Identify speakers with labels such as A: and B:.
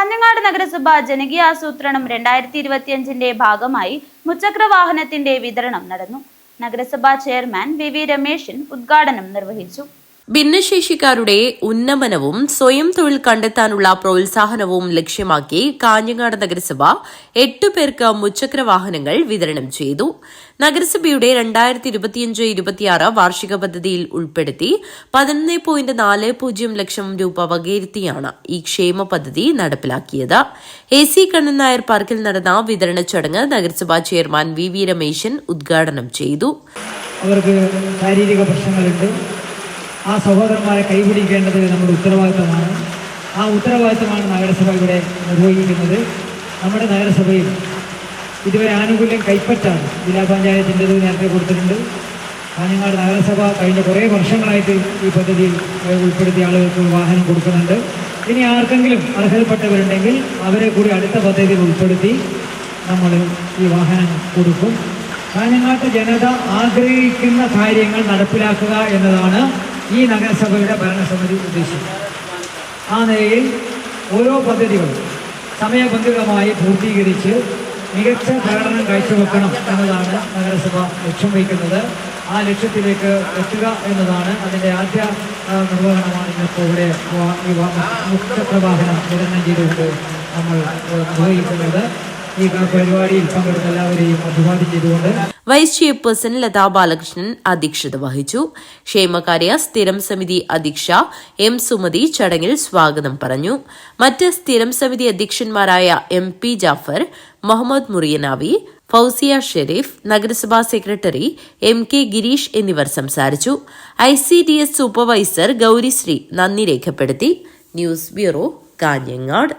A: കാഞ്ഞങ്ങാട് നഗരസഭ ജനകീയാസൂത്രണം 2025 ഭാഗമായി മുച്ചക്ര വാഹനത്തിന്റെ വിതരണം നടന്നു. നഗരസഭാ ചെയർമാൻ വി രമേശൻ ഉദ്ഘാടനം നിർവഹിച്ചു.
B: ഭിന്നശേഷിക്കാരുടെ ഉന്നമനവും സ്വയം തൊഴിൽ കണ്ടെത്താനുള്ള പ്രോത്സാഹനവും ലക്ഷ്യമാക്കി കാഞ്ഞങ്ങാട് നഗരസഭ 8 പേർക്ക് മുച്ചക്ര വാഹനങ്ങൾ വിതരണം ചെയ്തു. നഗരസഭയുടെ 2025-26 വാർഷിക പദ്ധതിയിൽ ഉൾപ്പെടുത്തി 11.40 ലക്ഷം രൂപ വകയിരുത്തിയാണ് ഈ ക്ഷേമ പദ്ധതി നടപ്പിലാക്കിയത്. AC കണ്ണൻ നായർ പാർക്കിൽ നടന്ന വിതരണ ചടങ്ങ് നഗരസഭാ ചെയർമാൻ വി രമേശൻ ഉദ്ഘാടനം ചെയ്തു.
C: അവർക്ക് ശാരീരിക പ്രശ്നങ്ങളുണ്ട്. ആ സഹോദരന്മാരെ കൈപിടിക്കേണ്ടത് നമ്മുടെ ഉത്തരവാദിത്തമാണ്. ആ ഉത്തരവാദിത്തമാണ് നഗരസഭ ഇവിടെ നിർവഹിക്കുന്നത്. നമ്മുടെ നഗരസഭയിൽ ഇതുവരെ ആനുകൂല്യം കൈപ്പറ്റാണ്. ജില്ലാ പഞ്ചായത്തിൻ്റെത് നേരത്തെ കൊടുത്തിട്ടുണ്ട്. കാഞ്ഞങ്ങാട് നഗരസഭ കഴിഞ്ഞ കുറേ വർഷങ്ങളായിട്ട് ഈ പദ്ധതിയിൽ ഉൾപ്പെടുത്തിയ ആളുകൾക്ക് വാഹനം കൊടുക്കുന്നുണ്ട്. ഇനി ആർക്കെങ്കിലും അർഹതപ്പെട്ടവരുണ്ടെങ്കിൽ അവരെ കൂടി അടുത്ത പദ്ധതിയിൽ ഉൾപ്പെടുത്തി നമ്മൾ ഈ വാഹനം കൊടുക്കും. കാഞ്ഞങ്ങാട്ട് ജനത ആഗ്രഹിക്കുന്ന കാര്യങ്ങൾ നടപ്പിലാക്കുക എന്നതാണ് ഈ നഗരസഭയുടെ ഭരണസമിതി ഉദ്ദേശിക്കുന്നത്. ആ നിലയിൽ ഓരോ പദ്ധതികളും സമയബന്ധിതമായി പൂർത്തീകരിച്ച് മികച്ച പ്രകടനം കാഴ്ചവെക്കണം എന്നതാണ് നഗരസഭ ലക്ഷ്യം വയ്ക്കുന്നത്. ആ ലക്ഷ്യത്തിലേക്ക് എത്തുക എന്നതാണ് അതിൻ്റെ ആദ്യ നിർവഹണമാണ് ഇന്നിപ്പോൾ ഇവിടെ ഈ മുച്ചക്ര വാഹനം വിതരണം ചെയ്തുകൊണ്ട് നമ്മൾ നിർവഹിക്കുന്നത്. ഈ പരിപാടിയിൽ പങ്കെടുത്ത എല്ലാവരെയും അഭിവാദ്യം ചെയ്തുകൊണ്ട്
B: വൈസ് ചെയർപേഴ്സൺ ലതാ ബാലകൃഷ്ണൻ അധ്യക്ഷത വഹിച്ചു. ക്ഷേമകാര്യ സ്ഥിരം സമിതി അധ്യക്ഷ M സുമതി ചടങ്ങിൽ സ്വാഗതം പറഞ്ഞു. മറ്റ് സ്ഥിരം സമിതി അധ്യക്ഷന്മാരായ MP ജാഫർ, മുഹമ്മദ് മുറിയനാവി, ഫൗസിയ ഷെരീഫ്, നഗരസഭാ സെക്രട്ടറി MK ഗിരീഷ് എന്നിവർ സംസാരിച്ചു. ICDS സൂപ്പർവൈസർ ഗൗരിശ്രീ നന്ദി രേഖപ്പെടുത്തി. News bureau, Kanhangad.